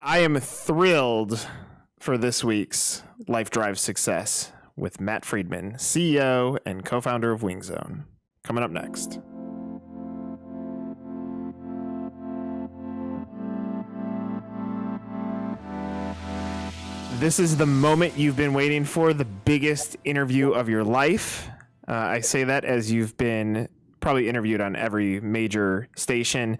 I am thrilled for this week's Life Drive Success with Matt Friedman, CEO and co-founder of WingZone. Coming up next. This is the moment you've been waiting for, the biggest interview of your life. I say that as you've been probably interviewed on every major station,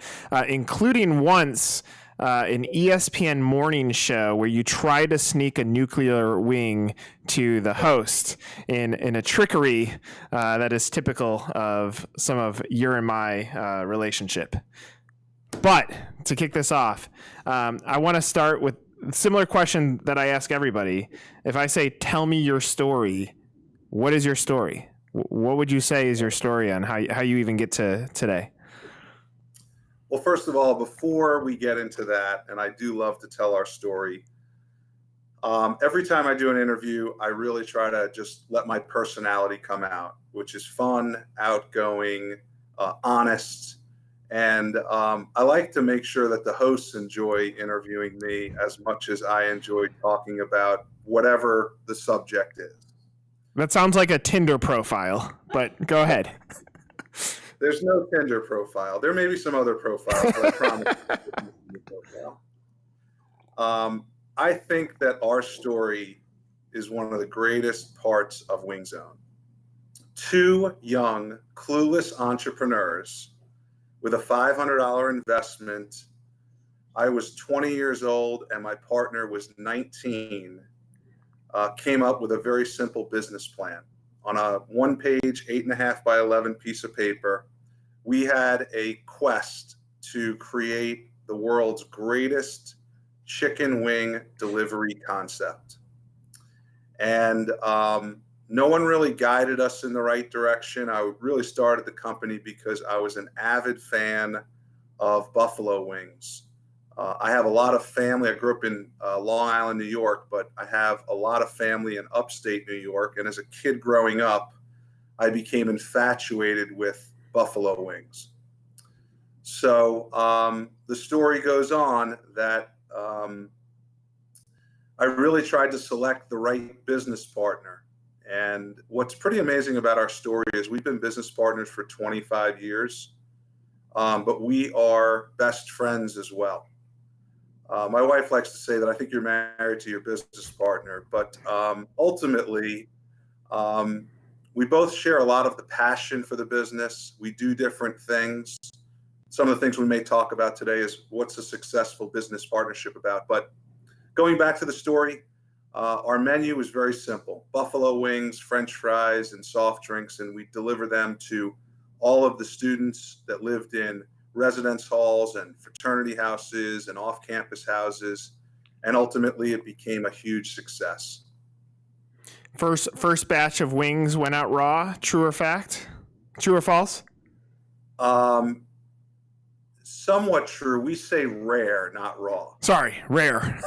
including once an ESPN morning show where you try to sneak a nuclear wing to the host in a trickery that is typical of some of your and my relationship. But to kick this off, I want to start with a similar question that I ask everybody. If I say, tell me your story, what is your story? What would you say is your story on how you even get to today? Well, first of all, before we get into that, and I do love to tell our story, every time I do an interview, I really try to just let my personality come out, which is fun, outgoing, honest. And I like to make sure that the hosts enjoy interviewing me as much as I enjoy talking about whatever the subject is. That sounds like a Tinder profile, but go ahead. There's no Tinder profile. There may be some other profiles, but I promise. I think that our story is one of the greatest parts of WingZone. Two young, clueless entrepreneurs with a $500 investment. I was 20 years old and my partner was 19, came up with a very simple business plan. On a one-page, 8.5 by 11 piece of paper, we had a quest to create the world's greatest chicken wing delivery concept. And no one really guided us in the right direction. I really started the company because I was an avid fan of buffalo wings. I have a lot of family. I grew up in Long Island, New York, but I have a lot of family in upstate New York. And as a kid growing up, I became infatuated with buffalo wings. So the story goes on that I really tried to select the right business partner. And what's pretty amazing about our story is we've been business partners for 25 years, but we are best friends as well. My wife likes to say that I think you're married to your business partner, but ultimately, we both share a lot of the passion for the business. We do different things. Some of the things we may talk about today is what's a successful business partnership about. But going back to the story, our menu is very simple: buffalo wings, French fries, and soft drinks, and we deliver them to all of the students that lived in residence halls and fraternity houses and off-campus houses, and ultimately it became a huge success. First batch of wings went out raw. True or fact? True or false? Somewhat true. We say rare, not raw. Sorry, rare.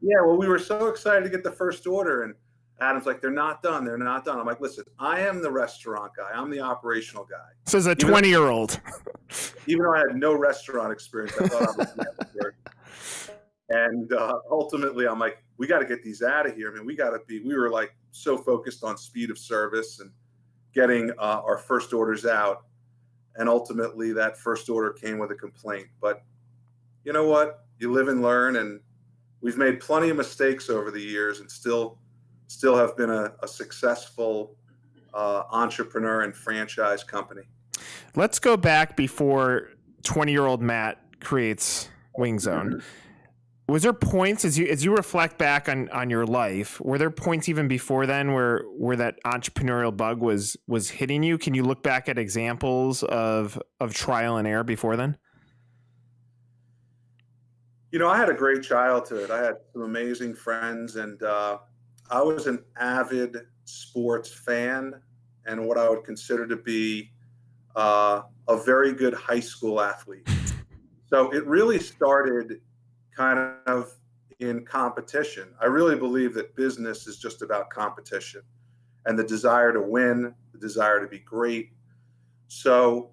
Yeah, well, we were so excited to get the first order, and Adam's like, they're not done. They're not done. I'm like, listen, I am the restaurant guy. I'm the operational guy. Says a 20-year-old. Even though I had no restaurant experience, I thought I was the expert. And ultimately, I'm like, we got to get these out of here. I mean, we were like so focused on speed of service and getting our first orders out. And ultimately, that first order came with a complaint. But you know what? You live and learn. And we've made plenty of mistakes over the years and still have been a successful entrepreneur and franchise company. Let's go back before 20-year-old Matt creates WingZone. Was there points as you reflect back on your life? Were there points even before then where that entrepreneurial bug was hitting you? Can you look back at examples of trial and error before then? You know, I had a great childhood. I had some amazing friends, and I was an avid sports fan and what I would consider to be a very good high school athlete. So it really started kind of in competition. I really believe that business is just about competition and the desire to win, the desire to be great. So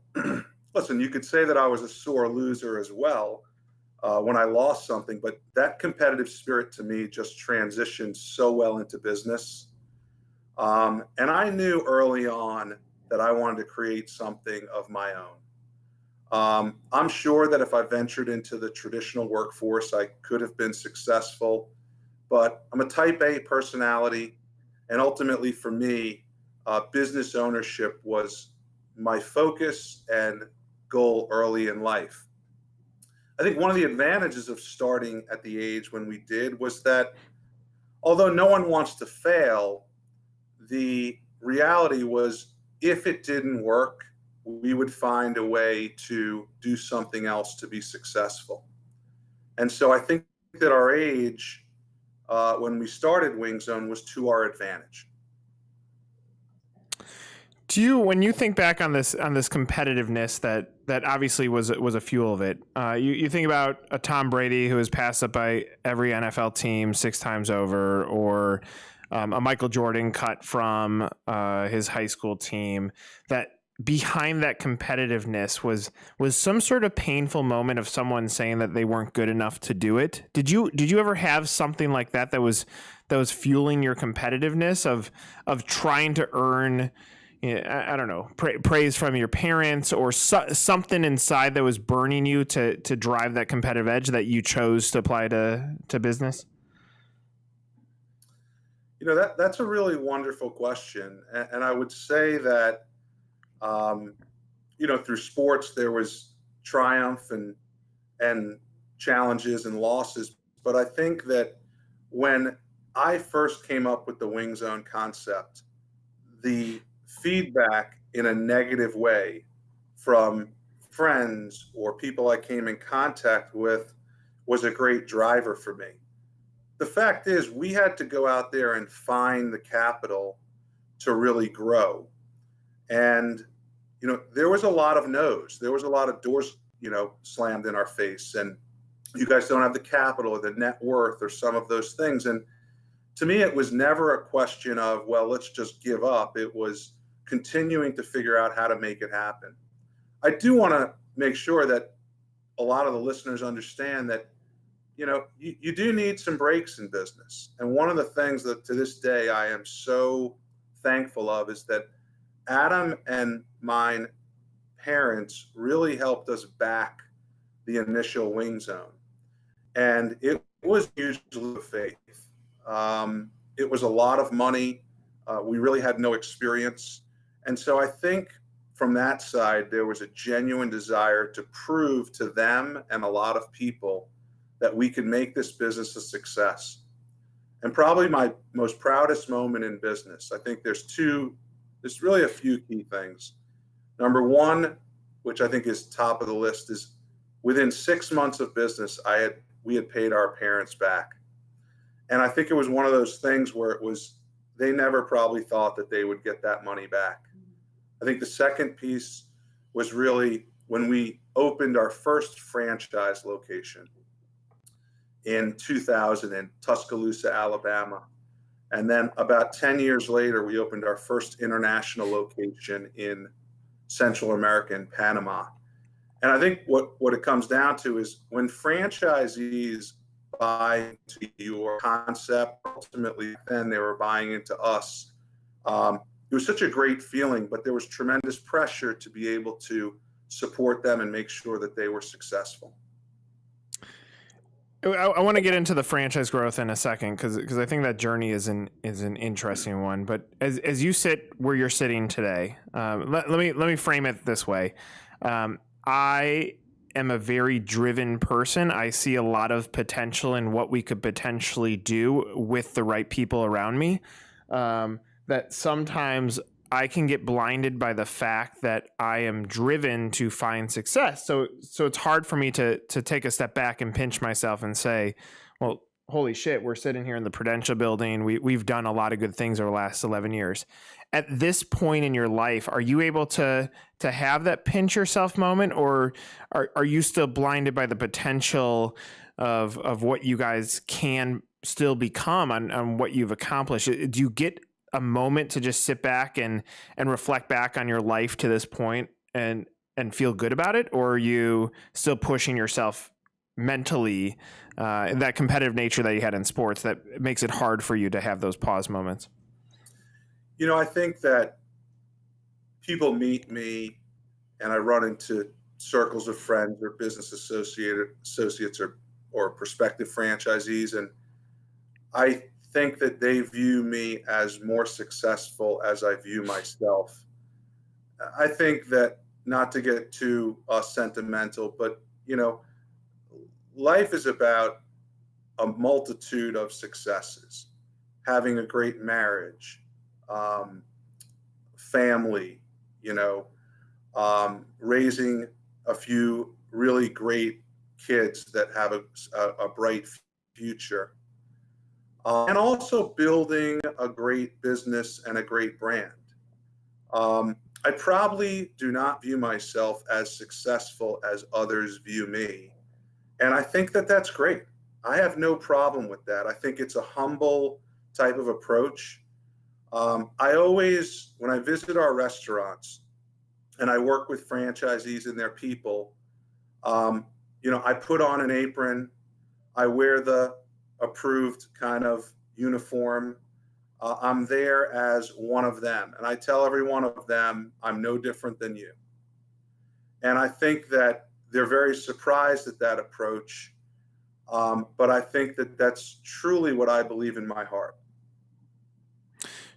listen, you could say that I was a sore loser as well. when I lost something. But that competitive spirit to me just transitioned so well into business. And I knew early on that I wanted to create something of my own. I'm sure that if I ventured into the traditional workforce, I could have been successful, but I'm a type A personality. And ultimately, for me, business ownership was my focus and goal early in life. I think one of the advantages of starting at the age when we did was that although no one wants to fail, the reality was if it didn't work, we would find a way to do something else to be successful. And so I think that our age, when we started Wing Zone, was to our advantage. Do you, when you think back on this competitiveness that obviously was a fuel of it, you think about a Tom Brady who was passed up by every NFL team 6 times over, or a Michael Jordan cut from his high school team, that behind that competitiveness was some sort of painful moment of someone saying that they weren't good enough to do it. Did you ever have something like that was fueling your competitiveness of trying to earn, I don't know, praise from your parents, or something inside that was burning you to drive that competitive edge that you chose to apply to business? That's a really wonderful question. And I would say that, through sports, there was triumph and challenges and losses. But I think that when I first came up with the Wing Zone concept, the feedback in a negative way from friends or people I came in contact with was a great driver for me. The fact is, we had to go out there and find the capital to really grow. And, there was a lot of no's. There was a lot of doors, slammed in our face. And you guys don't have the capital or the net worth or some of those things. And to me, it was never a question of, well, let's just give up. It was continuing to figure out how to make it happen. I do want to make sure that a lot of the listeners understand that, you do need some breaks in business. And one of the things that to this day I am so thankful of is that Adam and mine parents really helped us back the initial Wing Zone. And it was usually a faith. It was a lot of money. We really had no experience. And so I think from that side, there was a genuine desire to prove to them and a lot of people that we could make this business a success. And probably my most proudest moment in business, I think there's really a few key things. Number one, which I think is top of the list, is within 6 months of business, we had paid our parents back. And I think it was one of those things where they never probably thought that they would get that money back. I think the second piece was really when we opened our first franchise location in 2000 in Tuscaloosa, Alabama. And then about 10 years later, we opened our first international location in Central America in Panama. And I think what it comes down to is when franchisees buy into your concept, ultimately then they were buying into us. It was such a great feeling, but there was tremendous pressure to be able to support them and make sure that they were successful. I want to get into the franchise growth in a second because I think that journey is an interesting one. But as you sit where you're sitting today, let me frame it this way. I am a very driven person. I see a lot of potential in what we could potentially do with the right people around me. That sometimes I can get blinded by the fact that I am driven to find success. So it's hard for me to take a step back and pinch myself and say, well, holy shit, we're sitting here in the Prudential building. We've done a lot of good things over the last 11 years. At this point in your life, are you able to have that pinch yourself moment, or are you still blinded by the potential of what you guys can still become on what you've accomplished? Do you get a moment to just sit back and reflect back on your life to this point and feel good about it? Or are you still pushing yourself mentally, that competitive nature that you had in sports that makes it hard for you to have those pause moments? I think that people meet me and I run into circles of friends or business associates or prospective franchisees. And I think that they view me as more successful as I view myself. I think that, not to get too sentimental, but life is about a multitude of successes, having a great marriage, um, family, you know, raising a few really great kids that have a bright future, and also building a great business and a great brand. I probably do not view myself as successful as others view me. And I think that that's great. I have no problem with that. I think it's a humble type of approach. I always, when I visit our restaurants and I work with franchisees and their people, I put on an apron, I wear the approved kind of uniform. I'm there as one of them. And I tell every one of them, I'm no different than you. And I think that they're very surprised at that approach. But I think that that's truly what I believe in my heart.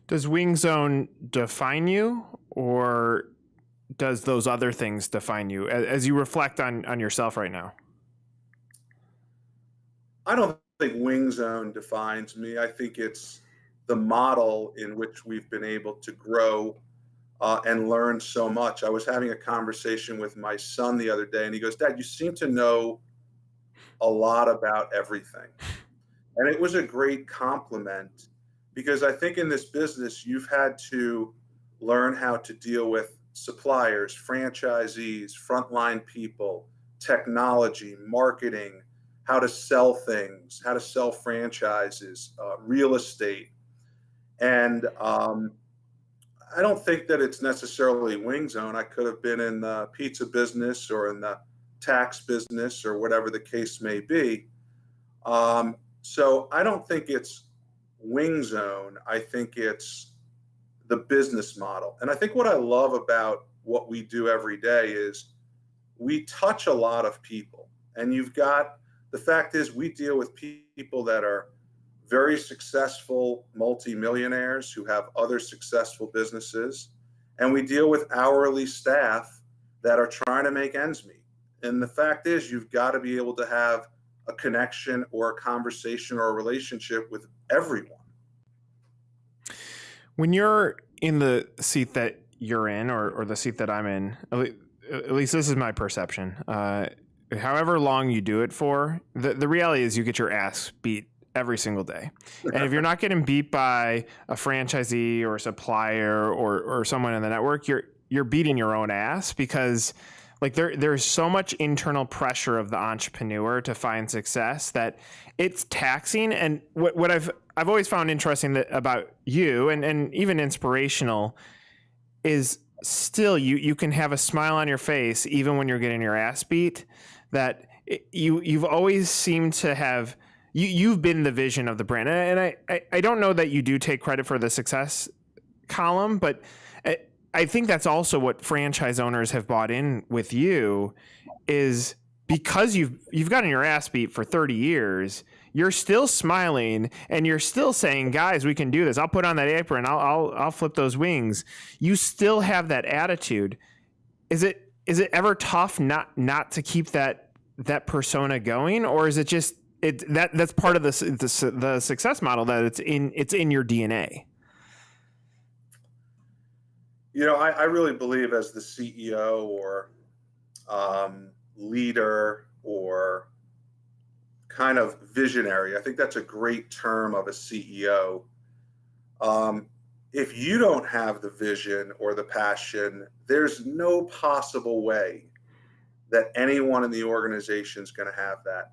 Does Wing Zone define you, or does those other things define you as you reflect on yourself right now? I don't think Wing Zone defines me. I think it's the model in which we've been able to grow and learn so much. I was having a conversation with my son the other day, and he goes, "Dad, you seem to know a lot about everything." And it was a great compliment, because I think in this business, you've had to learn how to deal with suppliers, franchisees, frontline people, technology, marketing, how to sell things, how to sell franchises, real estate. And I don't think that it's necessarily Wing Zone. I could have been in the pizza business or in the tax business or whatever the case may be. So I don't think it's Wing Zone. I think it's the business model. And I think what I love about what we do every day is we touch a lot of people. And the fact is, we deal with people that are very successful multimillionaires who have other successful businesses. And we deal with hourly staff that are trying to make ends meet. And the fact is, you've got to be able to have a connection or a conversation or a relationship with everyone. When you're in the seat that you're in, or the seat that I'm in, at least this is my perception, however long you do it for, the reality is you get your ass beat every single day. And if you're not getting beat by a franchisee or a supplier or someone in the network, you're beating your own ass, because like there's so much internal pressure of the entrepreneur to find success that it's taxing. And what I've always found interesting about you, and even inspirational, is still you can have a smile on your face even when you're getting your ass beat. That you've always seemed to have. You've been the vision of the brand. And I don't know that you do take credit for the success column, but I think that's also what franchise owners have bought in with you, is because you've gotten your ass beat for 30 years, you're still smiling and you're still saying, "Guys, we can do this. I'll put on that apron. I'll flip those wings." You still have that attitude. Is it ever tough not to keep that persona going, or is it just that's part of the success model, that it's in your DNA? I really believe, as the CEO or leader or kind of visionary, I think that's a great term of a CEO. If you don't have the vision or the passion, there's no possible way that anyone in the organization is going to have that.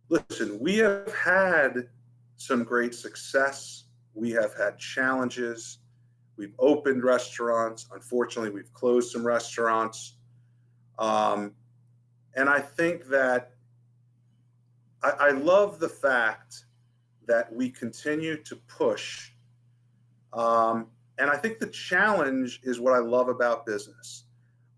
Listen, we have had some great success. We have had challenges. We've opened restaurants. Unfortunately, we've closed some restaurants. And I think that I love the fact that we continue to push. And I think the challenge is what I love about business.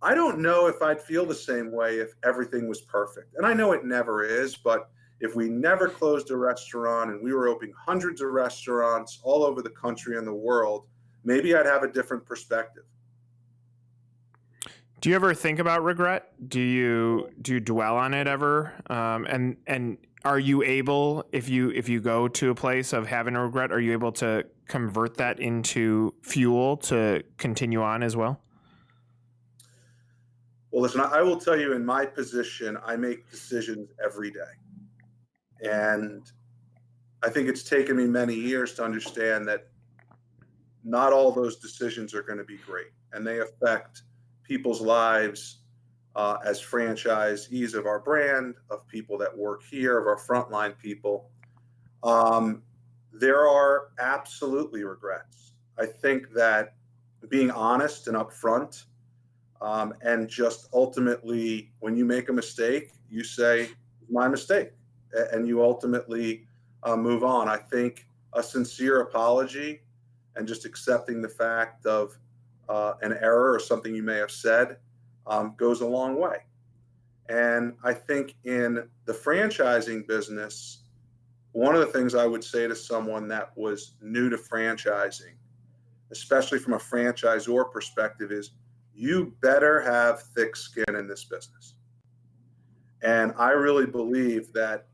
I don't know if I'd feel the same way if everything was perfect. And I know it never is, but if we never closed a restaurant and we were opening hundreds of restaurants all over the country and the world, maybe I'd have a different perspective. Do you ever think about regret? Do you dwell on it ever? And are you able, if you go to a place of having a regret, are you able to convert that into fuel to continue on as well? Well, listen, I will tell you, in my position, I make decisions every day. And I think it's taken me many years to understand that not all those decisions are going to be great, and they affect people's lives as franchisees of our brand, of people that work here, of our frontline people. There are absolutely regrets. I think that being honest and upfront, and just ultimately, when you make a mistake, you say, my mistake, and you ultimately move on. I think a sincere apology and just accepting the fact of an error or something you may have said goes a long way. And I think in the franchising business, one of the things I would say to someone that was new to franchising, especially from a franchisor perspective, is you better have thick skin in this business. And I really believe that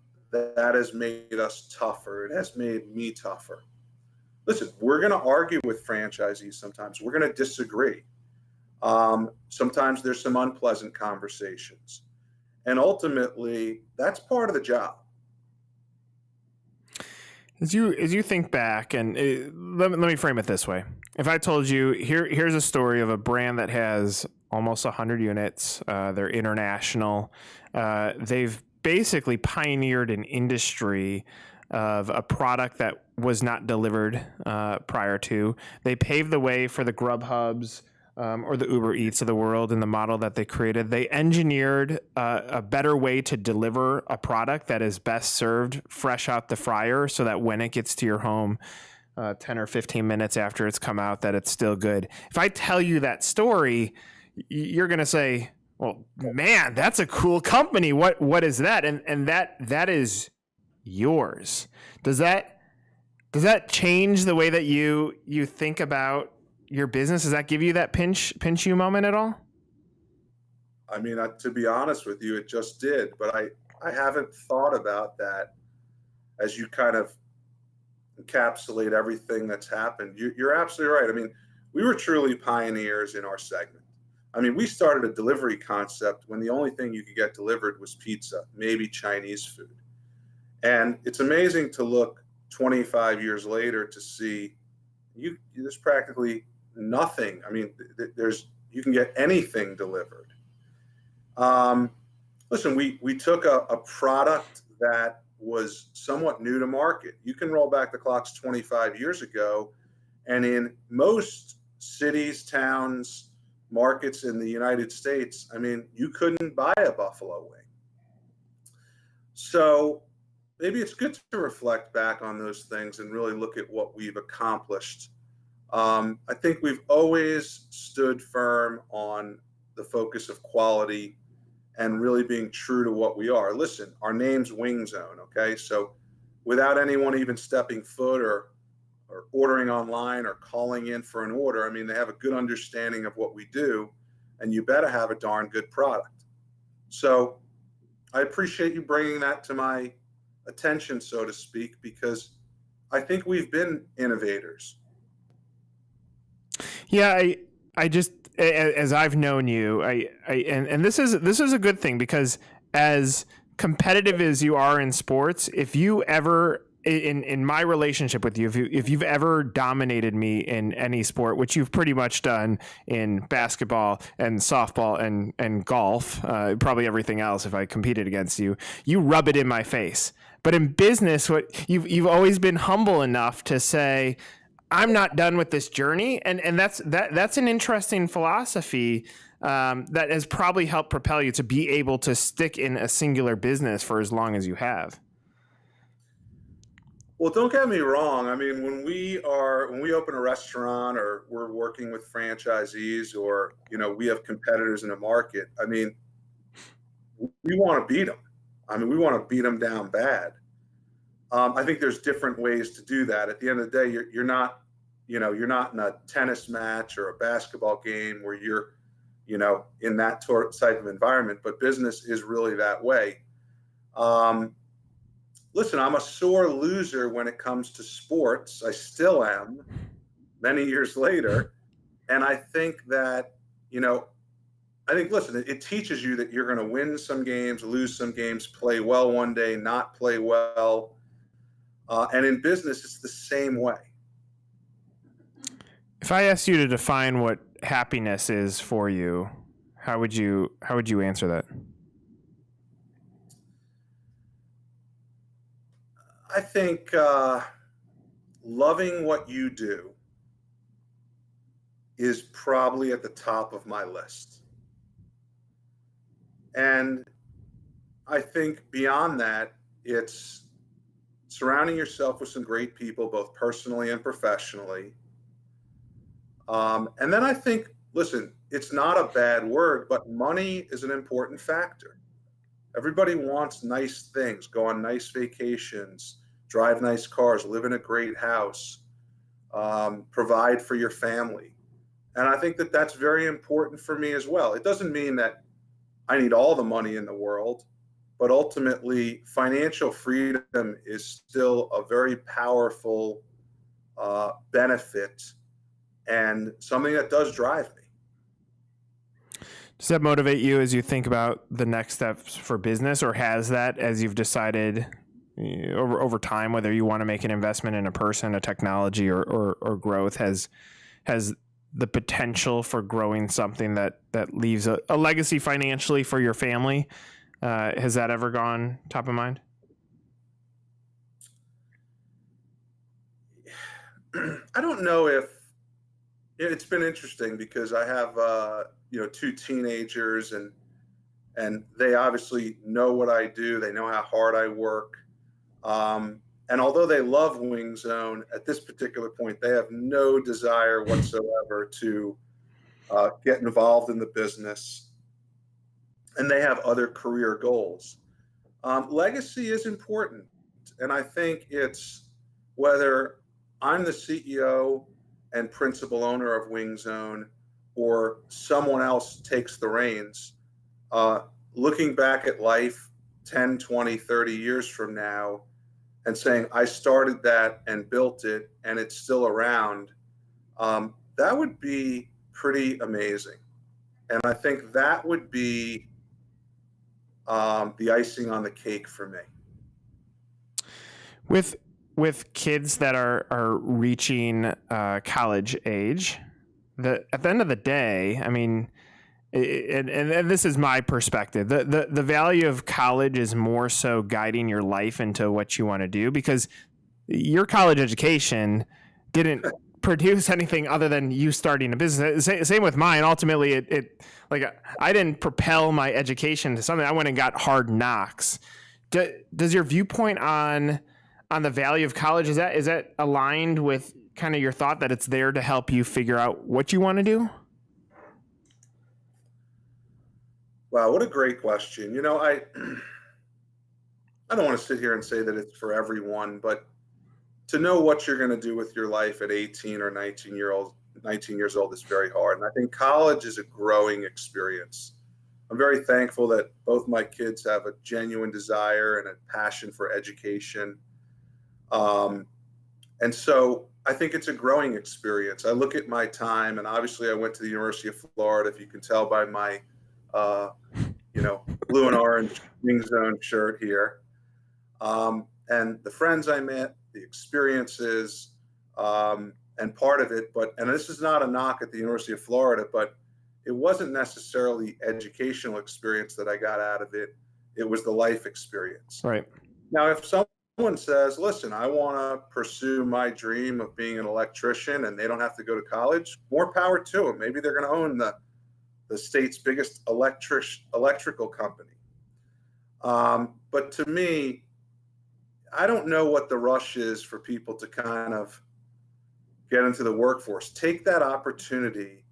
has made us tougher. It has made me tougher. Listen, we're going to argue with franchisees sometimes. We're going to disagree. Sometimes there's some unpleasant conversations. And ultimately, that's part of the job. As you think back, and let me frame it this way. If I told you, here's a story of a brand that has almost 100 units, they're international, they've basically pioneered an industry of a product that was not delivered prior to. They paved the way for the Grubhubs or the Uber Eats of the world in the model that they created. They engineered a better way to deliver a product that is best served fresh out the fryer, so that when it gets to your home 10 or 15 minutes after it's come out, that it's still good. If I tell you that story, you're going to say, well, man, that's a cool company. What is that? And that is yours. Does that change the way that you think about your business? Does that give you that pinch you moment at all? I mean, to be honest with you, it just did. But I haven't thought about that as you kind of encapsulate everything that's happened. You're absolutely right. I mean, we were truly pioneers in our segment. I mean, we started a delivery concept when the only thing you could get delivered was pizza, maybe Chinese food. And it's amazing to look 25 years later to see there's practically nothing. I mean, you can get anything delivered. Listen, we took a product that was somewhat new to market. You can roll back the clocks 25 years ago, and in most cities, towns, markets in the United States, I mean, you couldn't buy a buffalo wing. So maybe it's good to reflect back on those things and really look at what we've accomplished. I think we've always stood firm on the focus of quality and really being true to what we are. Listen, our name's Wing Zone, okay? So without anyone even stepping foot or ordering online or calling in for an order, I mean, they have a good understanding of what we do, and you better have a darn good product. So I appreciate you bringing that to my attention, so to speak, because I think we've been innovators. Yeah, I just, as I've known you, and this is a good thing, because as competitive as you are in sports, if you ever, in my relationship with you, if you've ever dominated me in any sport, which you've pretty much done in basketball and softball and golf, probably everything else, if I competed against you, you rub it in my face. But in business, you've always been humble enough to say, I'm not done with this journey, and that's an interesting philosophy that has probably helped propel you to be able to stick in a singular business for as long as you have? Well, don't get me wrong. I mean, when we open a restaurant or we're working with franchisees or, we have competitors in the market, I mean, we want to beat them. I mean, we want to beat them down bad. I think there's different ways to do that. At the end of the day, you're not, you're not in a tennis match or a basketball game where you're, in that type of environment, but business is really that way. Listen, I'm a sore loser when it comes to sports. I still am many years later. And I think that, listen, it teaches you that you're going to win some games, lose some games, play well one day, not play well. And in business, it's the same way. If I asked you to define what happiness is for you, how would you answer that? I think loving what you do is probably at the top of my list. And I think beyond that, it's surrounding yourself with some great people, both personally and professionally. And then I think, listen, it's not a bad word, but money is an important factor. Everybody wants nice things, go on nice vacations, drive nice cars, live in a great house, provide for your family. And I think that that's very important for me as well. It doesn't mean that I need all the money in the world, but ultimately, financial freedom is still a very powerful benefit and something that does drive me. Does that motivate you as you think about the next steps for business, or has that as you've decided over time whether you want to make an investment in a person, a technology, or growth, has the potential for growing something that leaves a legacy financially for your family? Has that ever gone top of mind? I don't know if it's been interesting because I have two teenagers and they obviously know what I do. They know how hard I work. And although they love Wing Zone, at this particular point, they have no desire whatsoever to get involved in the business. And they have other career goals. Legacy is important. And I think it's whether I'm the CEO and principal owner of Wing Zone or someone else takes the reins, looking back at life 10, 20, 30 years from now and saying, I started that and built it and it's still around, that would be pretty amazing. And I think that would be the icing on the cake for me. With kids that are reaching college age, at the end of the day, I mean, and this is my perspective, the value of college is more so guiding your life into what you want to do, because your college education didn't produce anything other than you starting a business. Same with mine. Ultimately, it like I didn't propel my education to something. I went and got hard knocks. Does your viewpoint on the value of college, is that aligned with kind of your thought that it's there to help you figure out what you want to do? Wow, what a great question. I don't want to sit here and say that it's for everyone, but to know what you're going to do with your life at 18 or 19 years old is very hard. And I think college is a growing experience. I'm very thankful that both my kids have a genuine desire and a passion for education. And so I think it's a growing experience. I look at my time, and obviously I went to the University of Florida, if you can tell by my, blue and orange Wing Zone shirt here. And the friends I met, the experiences, and part of it, and this is not a knock at the University of Florida, but it wasn't necessarily educational experience that I got out of it. It was the life experience. Right. Now, if someone says, listen, I want to pursue my dream of being an electrician and they don't have to go to college, more power to them. Maybe they're going to own the the state's biggest electrical company. But to me, I don't know what the rush is for people to kind of get into the workforce. Take that opportunity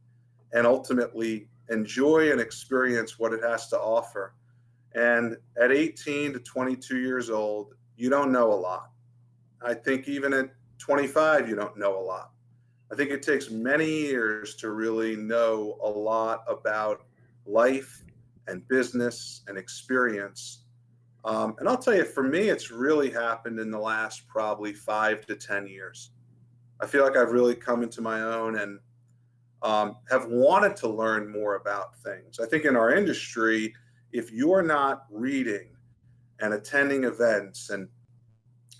and ultimately enjoy and experience what it has to offer. And at 18 to 22 years old, you don't know a lot. I think even at 25, you don't know a lot. I think it takes many years to really know a lot about life and business and experience. And I'll tell you, for me, it's really happened in the last probably 5 to 10 years. I feel like I've really come into my own and have wanted to learn more about things. I think in our industry, if you're not reading and attending events and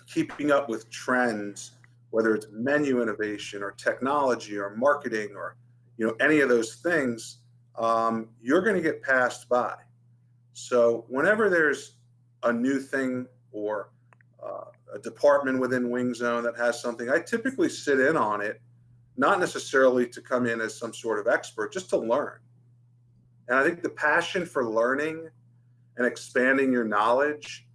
keeping up with trends, whether it's menu innovation or technology or marketing or any of those things, you're going to get passed by. So whenever there's a new thing or a department within WingZone that has something, I typically sit in on it, not necessarily to come in as some sort of expert, just to learn. And I think the passion for learning and expanding your knowledge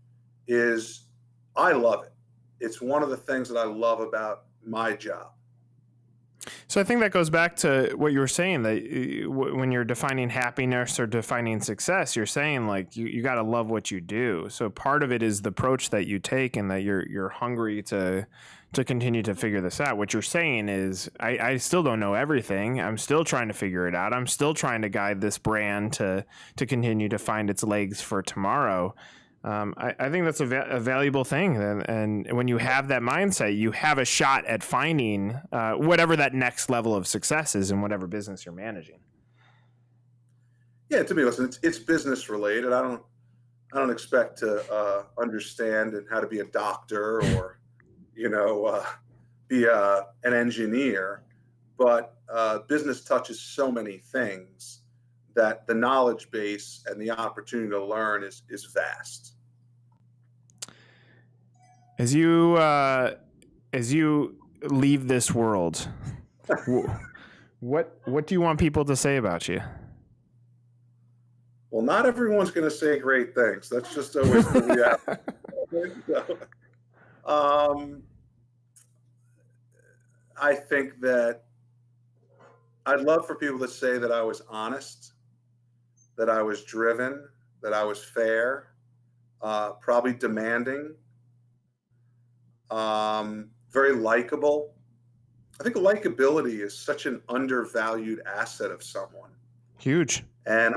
I love it. It's one of the things that I love about my job. So I think that goes back to what you were saying, that when you're defining happiness or defining success, you're saying like you got to love what you do. So part of it is the approach that you take, and that you're hungry to continue to figure this out. What you're saying is, I still don't know everything. I'm still trying to figure it out. I'm still trying to guide this brand to continue to find its legs for tomorrow. I think that's a valuable thing. And when you have that mindset, you have a shot at finding whatever that next level of success is in whatever business you're managing. Yeah, to me, listen, it's business related. I don't expect to understand and how to be a doctor or, be an engineer, but business touches so many things that the knowledge base and the opportunity to learn is vast. As you leave this world, what do you want people to say about you? Well, not everyone's going to say great things. That's just always the reality. I think that I'd love for people to say that I was honest, that I was driven, that I was fair, probably demanding, very likable. I think likability is such an undervalued asset of someone. Huge. And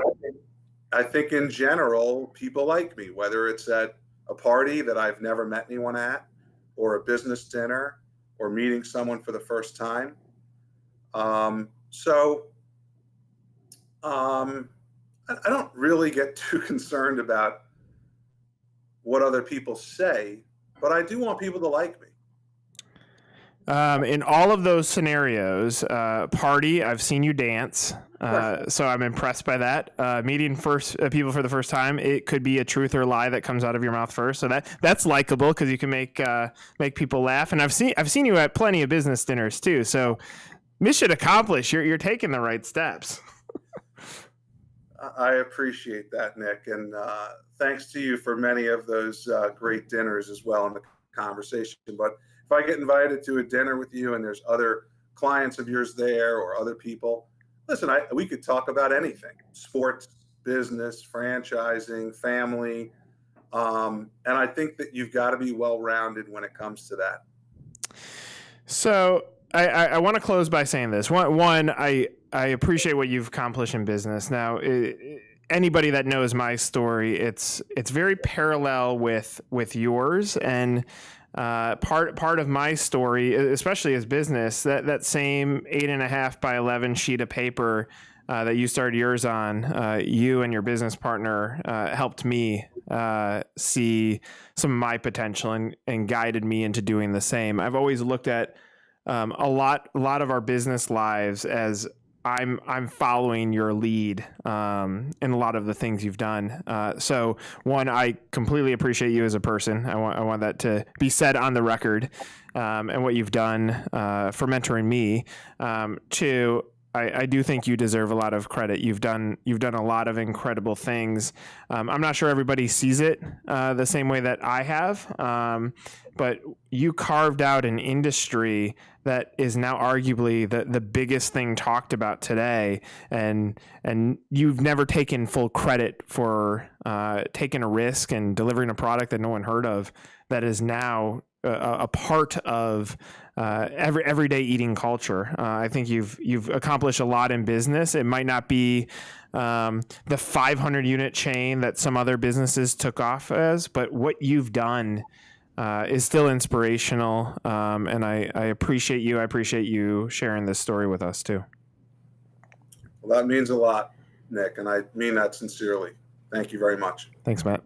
I think in general, people like me, whether it's at a party that I've never met anyone at, or a business dinner, or meeting someone for the first time. I don't really get too concerned about what other people say, but I do want people to like me. In all of those scenarios, party, I've seen you dance, so I'm impressed by that. Meeting people for the first time, it could be a truth or lie that comes out of your mouth first, so that's likable because you can make people laugh. And I've seen you at plenty of business dinners too. So mission accomplished. You're taking the right steps. I appreciate that, Nick, and thanks to you for many of those great dinners as well in the conversation. But if I get invited to a dinner with you and there's other clients of yours there or other people, listen, we could talk about anything: sports, business, franchising, family. And I think that you've got to be well-rounded when it comes to that. So I want to close by saying this. One, I appreciate what you've accomplished in business. Now, anybody that knows my story, it's very parallel with yours. And part of my story, especially as business, that same 8.5 by 11 sheet of paper that you started yours on, you and your business partner helped me see some of my potential and guided me into doing the same. I've always looked at a lot of our business lives as I'm following your lead in a lot of the things you've done. So one, I completely appreciate you as a person. I want that to be said on the record, and what you've done for mentoring me. Two, I do think you deserve a lot of credit. You've done a lot of incredible things. I'm not sure everybody sees it the same way that I have, but you carved out an industry that is now arguably the biggest thing talked about today, and you've never taken full credit for taking a risk and delivering a product that no one heard of, that is now a part of everyday eating culture. I think you've accomplished a lot in business. It might not be the 500 unit chain that some other businesses took off as, but what you've done is still inspirational. And I appreciate you. I appreciate you sharing this story with us too. Well, that means a lot, Nick, and I mean that sincerely. Thank you very much. Thanks, Matt.